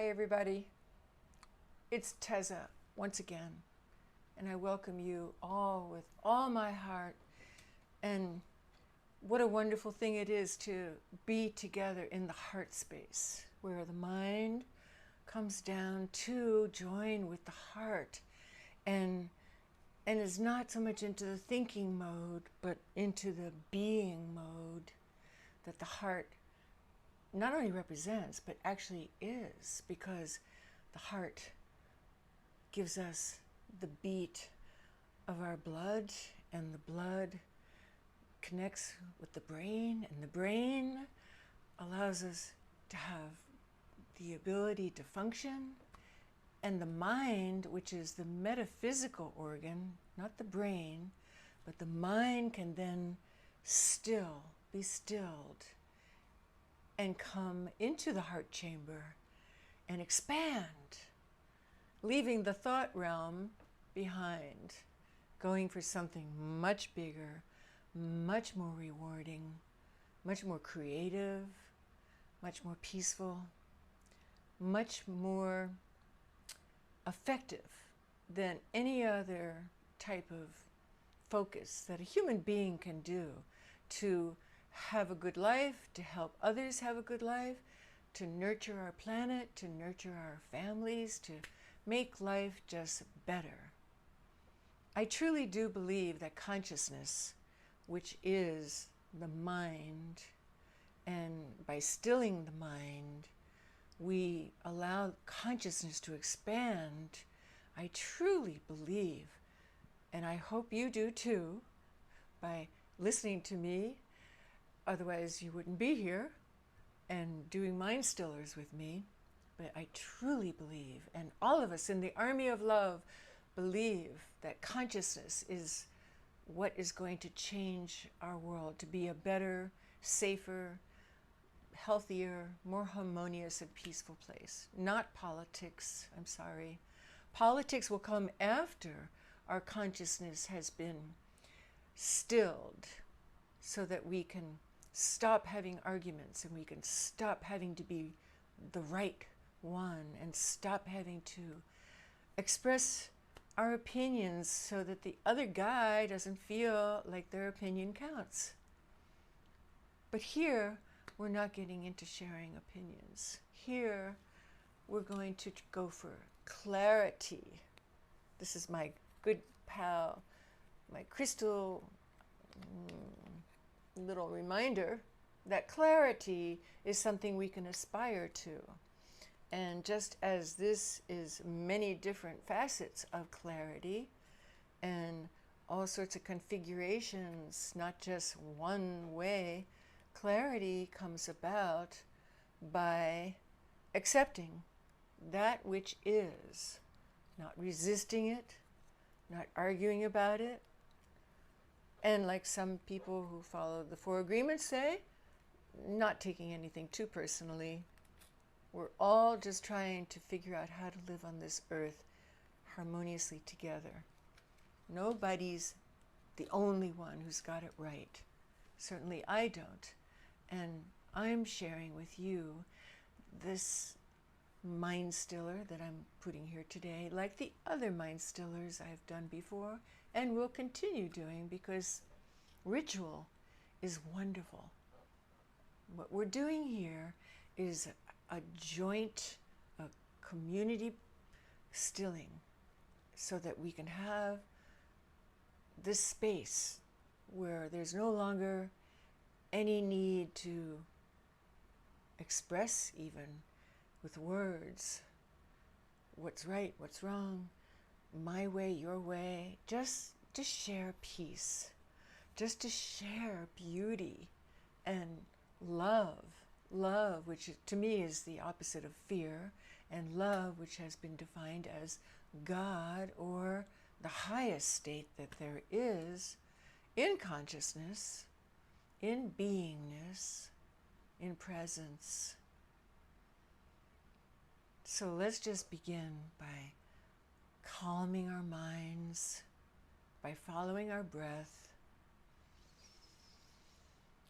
Hi, everybody. It's Teza once again, and I welcome you all with all my heart. And what a wonderful thing it is to be together in the heart space, where the mind comes down to join with the heart and is not so much into the thinking mode, but into the being mode that the heart not only represents, but actually is, because the heart gives us the beat of our blood, and the blood connects with the brain, and the brain allows us to have the ability to function, and the mind, which is the metaphysical organ, not the brain, but the mind can then be stilled and come into the heart chamber and expand, leaving the thought realm behind, going for something much bigger, much more rewarding, much more creative, much more peaceful, much more effective than any other type of focus that a human being can do to have a good life, to help others have a good life, to nurture our planet, to nurture our families, to make life just better. I truly do believe that consciousness, which is the mind, and by stilling the mind, we allow consciousness to expand. I truly believe, and I hope you do too, by listening to me, otherwise you wouldn't be here and doing mind stillers with me. But I truly believe, and all of us in the army of love believe, that consciousness is what is going to change our world to be a better, safer, healthier, more harmonious and peaceful place. Not politics, I'm sorry. Politics will come after our consciousness has been stilled, so that we can stop having arguments, and we can stop having to be the right one, and stop having to express our opinions so that the other guy doesn't feel like their opinion counts. But here, we're not getting into sharing opinions. Here, we're going to go for clarity. This is my good pal, my crystal little reminder that clarity is something we can aspire to. And just as this is many different facets of clarity and all sorts of configurations, not just one way, clarity comes about by accepting that which is, not resisting it, not arguing about it. And like some people who follow the Four Agreements say, not taking anything too personally. We're all just trying to figure out how to live on this earth harmoniously together. Nobody's the only one who's got it right. Certainly I don't. And I'm sharing with you this mind stiller that I'm putting here today, like the other mind stillers I've done before and will continue doing, because ritual is wonderful. What we're doing here is a joint, a community stilling, so that we can have this space where there's no longer any need to express, even with words, what's right, what's wrong, my way, your way, just to share peace, just to share beauty and love. Love, which to me is the opposite of fear, and love, which has been defined as God, or the highest state that there is in consciousness, in beingness, in presence. So let's just begin by calming our minds, by following our breath,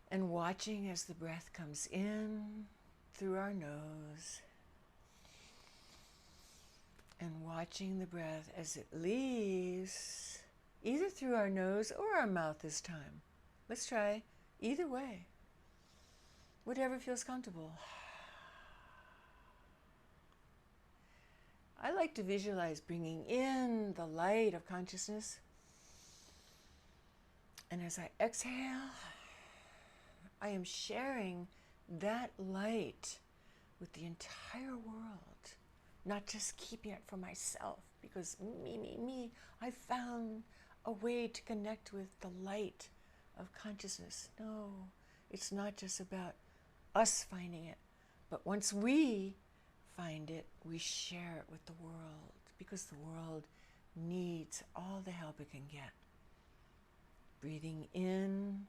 and watching as the breath comes in through our nose And watching the breath as it leaves, either through our nose or our mouth this time. Let's try either way. Whatever feels comfortable. I like to visualize bringing in the light of consciousness. And as I exhale, I am sharing that light with the entire world, not just keeping it for myself, because me, I found a way to connect with the light of consciousness. No, it's not just about us finding it, but once we find it, we share it with the world, because the world needs all the help it can get. Breathing in,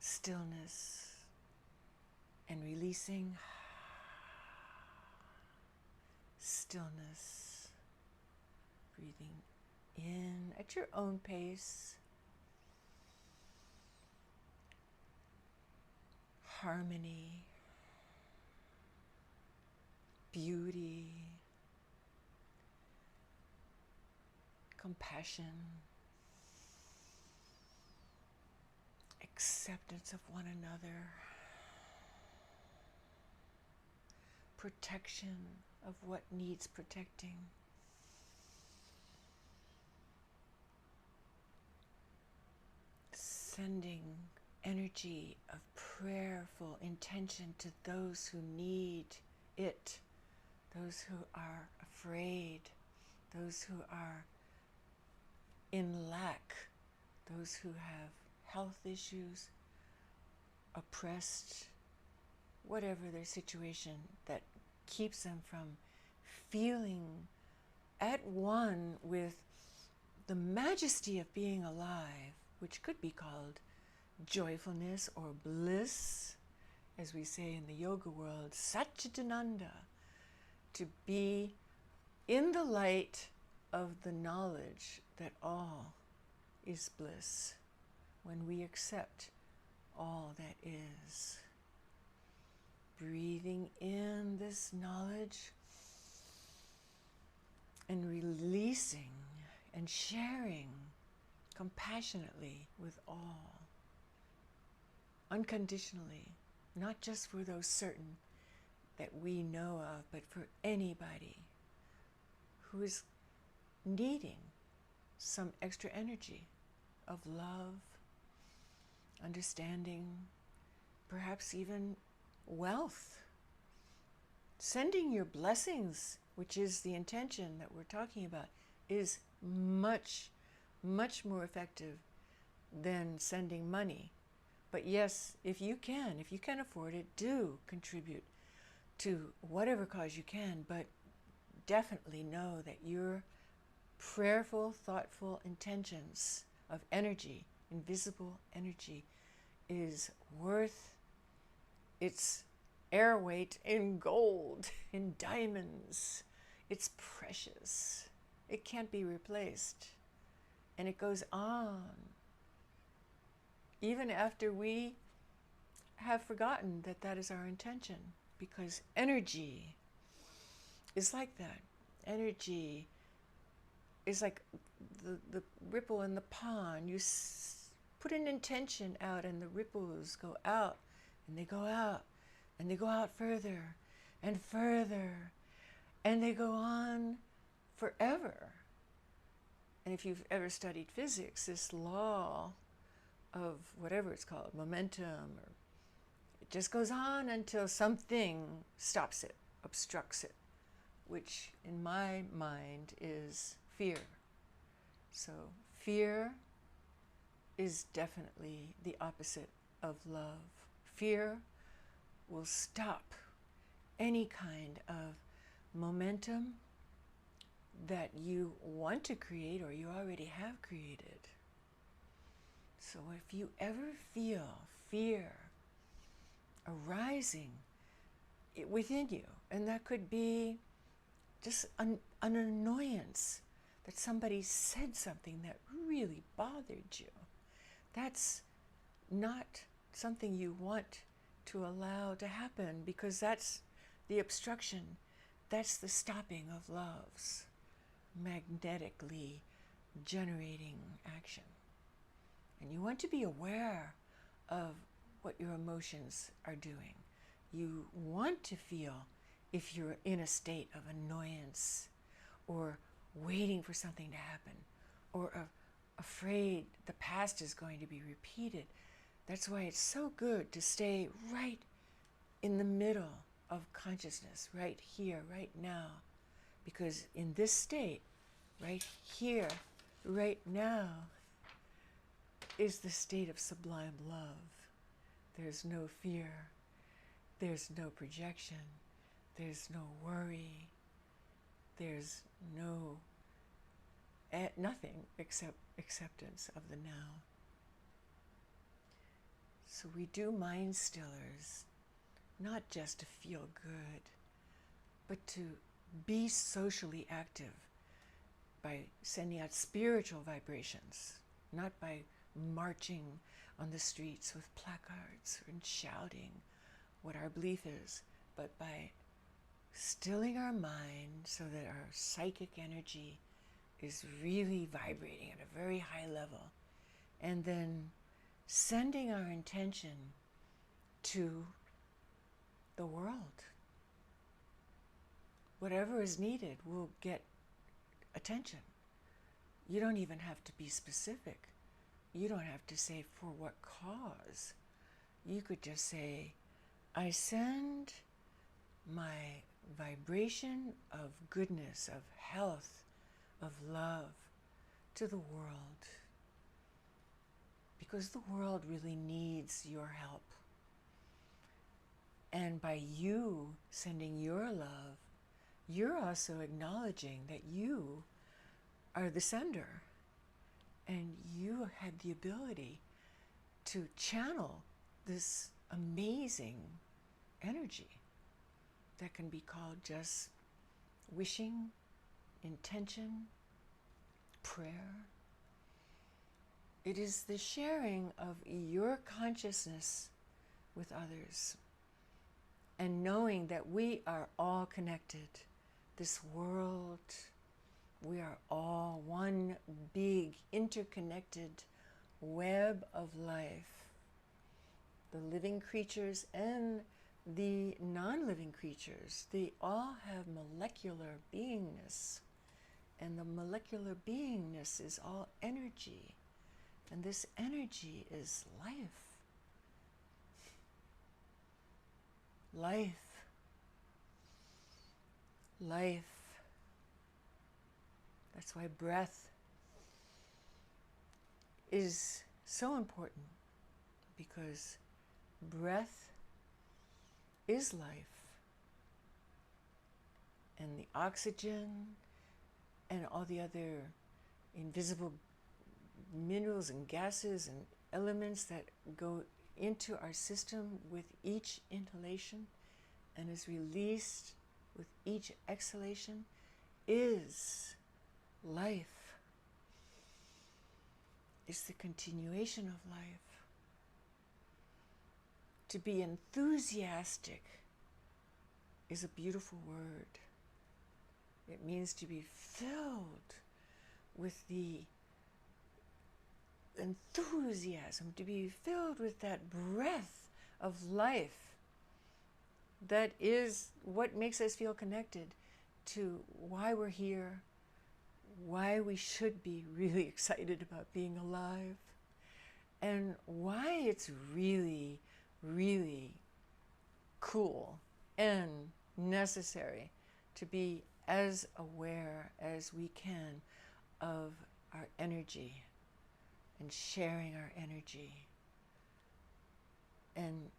stillness, and releasing, stillness. Breathing in at your own pace. Harmony, beauty, compassion, acceptance of one another, protection of what needs protecting. Sending energy of prayerful intention to those who need it, those who are afraid, those who are in lack, those who have health issues, oppressed, whatever their situation that keeps them from feeling at one with the majesty of being alive, which could be called joyfulness or bliss, as we say in the yoga world, Satchitananda, to be in the light of the knowledge that all is bliss when we accept all that is. Breathing in this knowledge and releasing and sharing compassionately with all, unconditionally, not just for those certain that we know of, but for anybody who is needing some extra energy of love, understanding, perhaps even wealth. Sending your blessings, which is the intention that we're talking about, is much, much more effective than sending money. But yes, if you can afford it, do contribute to whatever cause you can, but definitely know that your prayerful, thoughtful intentions of energy, invisible energy, is worth its air weight in gold, in diamonds. It's precious. It can't be replaced. And it goes on. Even after we have forgotten that that is our intention, because energy is like that. Energy is like the ripple in the pond. You put an intention out and the ripples go out and they go out and they go out further and further and they go on forever. And if you've ever studied physics, this law of whatever it's called, momentum, or it just goes on until something stops it, obstructs it, which in my mind is fear. So fear is definitely the opposite of love. Fear will stop any kind of momentum that you want to create or you already have created. So if you ever feel fear arising within you, and that could be just an annoyance that somebody said something that really bothered you, that's not something you want to allow to happen, because that's the obstruction That's the stopping of love's magnetically generating action. And you want to be aware of what your emotions are doing. You want to feel if you're in a state of annoyance or waiting for something to happen or afraid the past is going to be repeated. That's why it's so good to stay right in the middle of consciousness, right here, right now. Because in this state, right here, right now, is the state of sublime love. There's no fear. There's no projection. There's no worry. There's nothing except acceptance of the now. So we do mind stillers, not just to feel good, but to be socially active by sending out spiritual vibrations, not by marching on the streets with placards and shouting what our belief is, but by stilling our mind so that our psychic energy is really vibrating at a very high level, and then sending our intention to the world. Whatever is needed will get attention. You don't even have to be specific. You don't have to say for what cause. You could just say, I send my vibration of goodness, of health, of love to the world. Because the world really needs your help. And by you sending your love, you're also acknowledging that you are the sender. And you had the ability to channel this amazing energy that can be called just wishing, intention, prayer. It is the sharing of your consciousness with others and knowing that we are all connected. This world, we are all one big interconnected web of life. The living creatures and the non-living creatures, they all have molecular beingness. And the molecular beingness is all energy. And this energy is life. Life. Life. That's why breath is so important, because breath is life. And the oxygen and all the other invisible minerals and gases and elements that go into our system with each inhalation and is released with each exhalation is life. It's the continuation of life. To be enthusiastic is a beautiful word. It means to be filled with the enthusiasm, to be filled with that breath of life that is what makes us feel connected to why we're here, why we should be really excited about being alive, and why it's really, really cool and necessary to be as aware as we can of our energy and sharing our energy and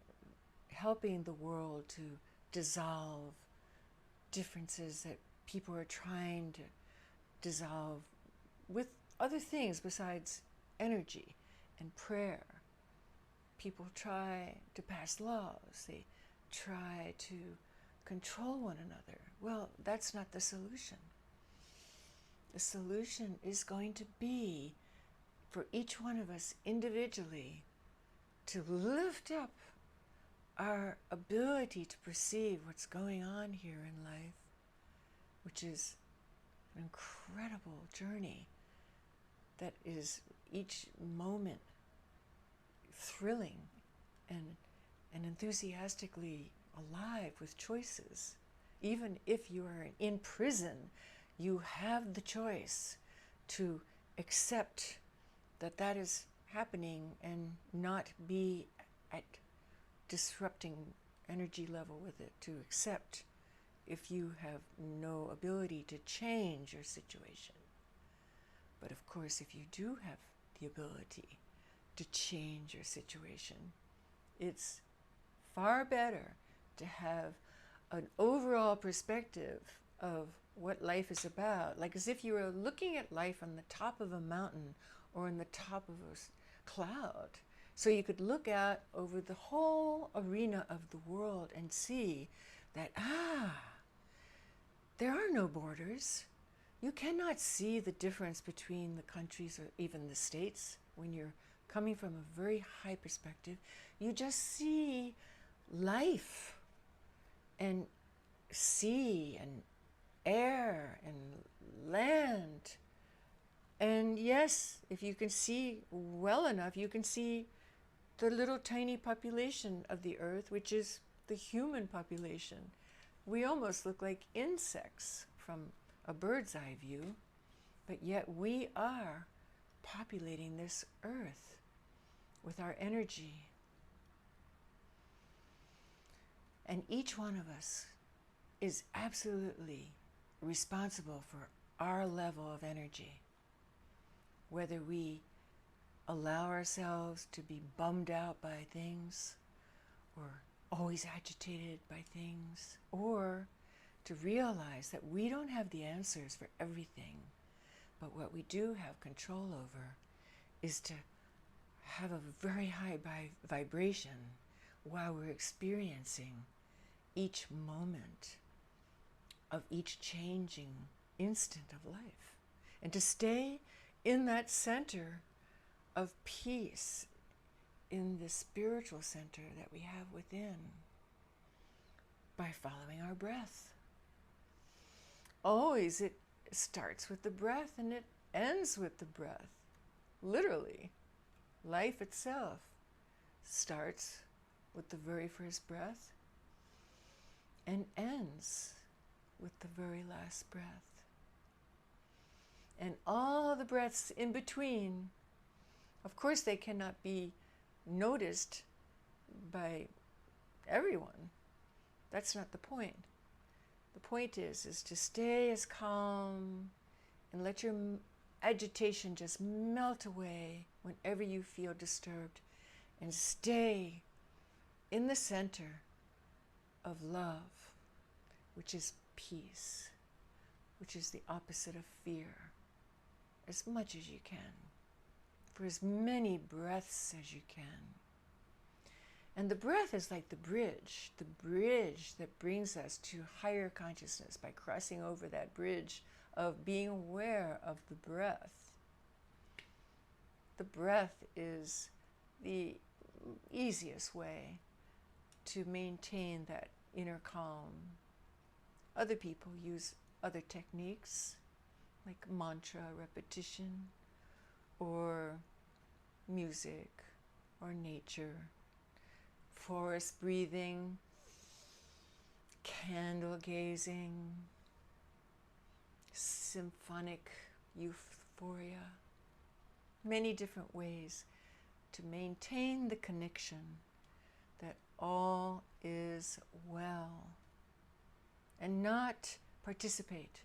helping the world to dissolve differences that people are trying to dissolve with other things besides energy and prayer. People try to pass laws. They try to control one another. Well, that's not the solution. The solution is going to be for each one of us individually to lift up our ability to perceive what's going on here in life which is an incredible journey that is each moment thrilling and enthusiastically alive with choices. Even if you are in prison, you have the choice to accept that that is happening and not be at disrupting energy level with it, to accept if you have no ability to change your situation. But of course, if you do have the ability to change your situation, it's far better to have an overall perspective of what life is about, like as if you were looking at life on the top of a mountain or on the top of a cloud. So you could look out over the whole arena of the world and see that, there are no borders. You cannot see the difference between the countries or even the states when you're coming from a very high perspective. You just see life and sea and air and land. And yes, if you can see well enough, you can see the little tiny population of the earth, which is the human population. We almost look like insects from a bird's eye view, but yet we are populating this earth with our energy. And each one of us is absolutely responsible for our level of energy. Whether we allow ourselves to be bummed out by things, or always agitated by things, or to realize that we don't have the answers for everything, but what we do have control over is to have a very high vibration while we're experiencing each moment of each changing instant of life, and to stay in that center of peace, in the spiritual center that we have within, by following our breath. Always it starts with the breath and it ends with the breath. Literally, life itself starts with the very first breath and ends with the very last breath. And all the breaths in between, of course, they cannot be noticed by everyone. That's not the point. The point is to stay as calm and let your agitation just melt away whenever you feel disturbed, and stay in the center of love, which is peace, which is the opposite of fear, as much as you can, for as many breaths as you can. And the breath is like the bridge that brings us to higher consciousness by crossing over that bridge of being aware of the breath. The breath is the easiest way to maintain that inner calm. Other people use other techniques like mantra repetition, or music, or nature, forest breathing, candle gazing, symphonic euphoria, many different ways to maintain the connection that all is well, and not participate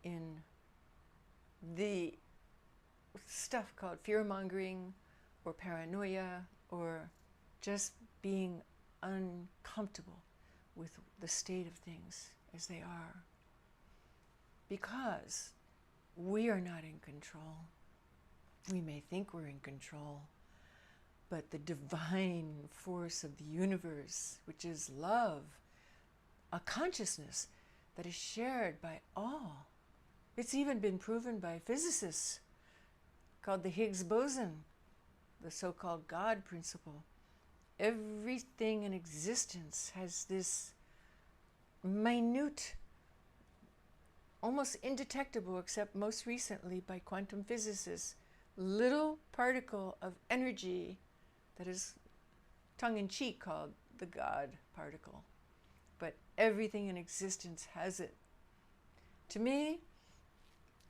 in the stuff called fear-mongering or paranoia, or just being uncomfortable with the state of things as they are. Because we are not in control. We may think we're in control, but the divine force of the universe, which is love, a consciousness that is shared by all. It's even been proven by physicists, called the Higgs boson, the so-called God principle. Everything in existence has this minute almost indetectable, except most recently by quantum physicists, little particle of energy that is tongue-in-cheek called the God particle. But everything in existence has it. To me,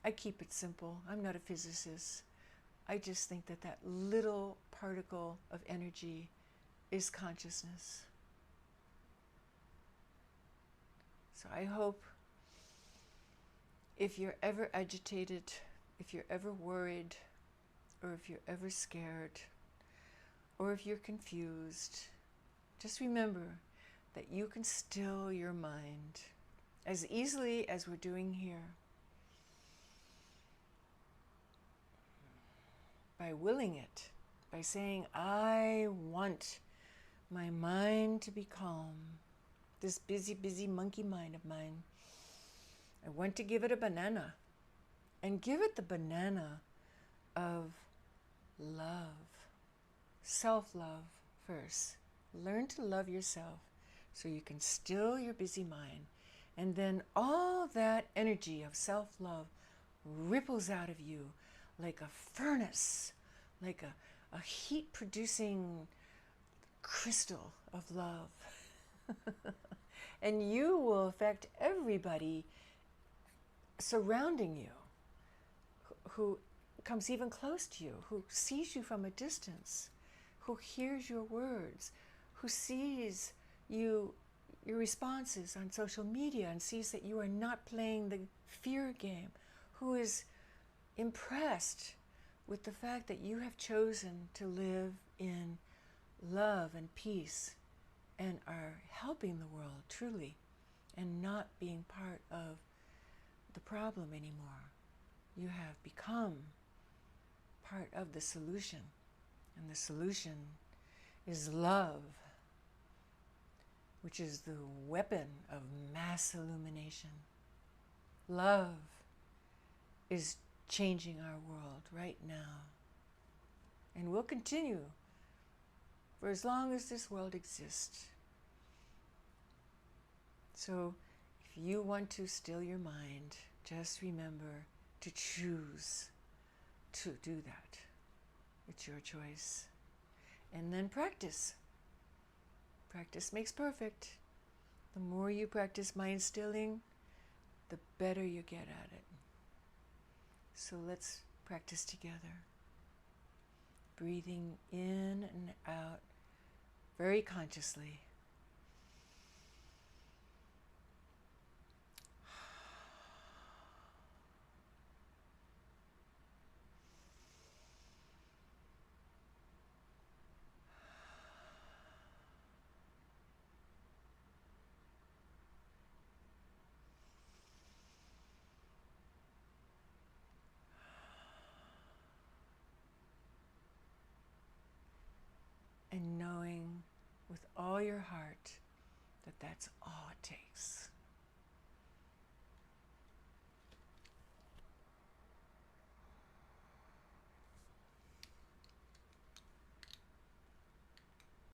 I keep it simple. I'm not a physicist. I just think that that little particle of energy is consciousness. So I hope if you're ever agitated, if you're ever worried, or if you're ever scared, or if you're confused, just remember that you can still your mind as easily as we're doing here by willing it, by saying, I want my mind to be calm. This busy, busy monkey mind of mine. I want to give it a banana, and give it the banana of love, self-love first. Learn to love yourself so you can still your busy mind. And then all that energy of self-love ripples out of you like a furnace, like a heat-producing crystal of love. And you will affect everybody surrounding you who comes even close to you, who sees you from a distance, who hears your words, who sees your responses on social media and sees that you are not playing the fear game, who is impressed with the fact that you have chosen to live in love and peace and are helping the world truly and not being part of the problem anymore. You have become part of the solution, and the solution is love, which is the weapon of mass illumination. Love is changing our world right now, and will continue for as long as this world exists. So if you want to still your mind, just remember to choose to do that. It's your choice. And then practice. Practice makes perfect. The more you practice mind stilling, the better you get at it. So let's practice together. Breathing in and out very consciously. And knowing with all your heart that that's all it takes.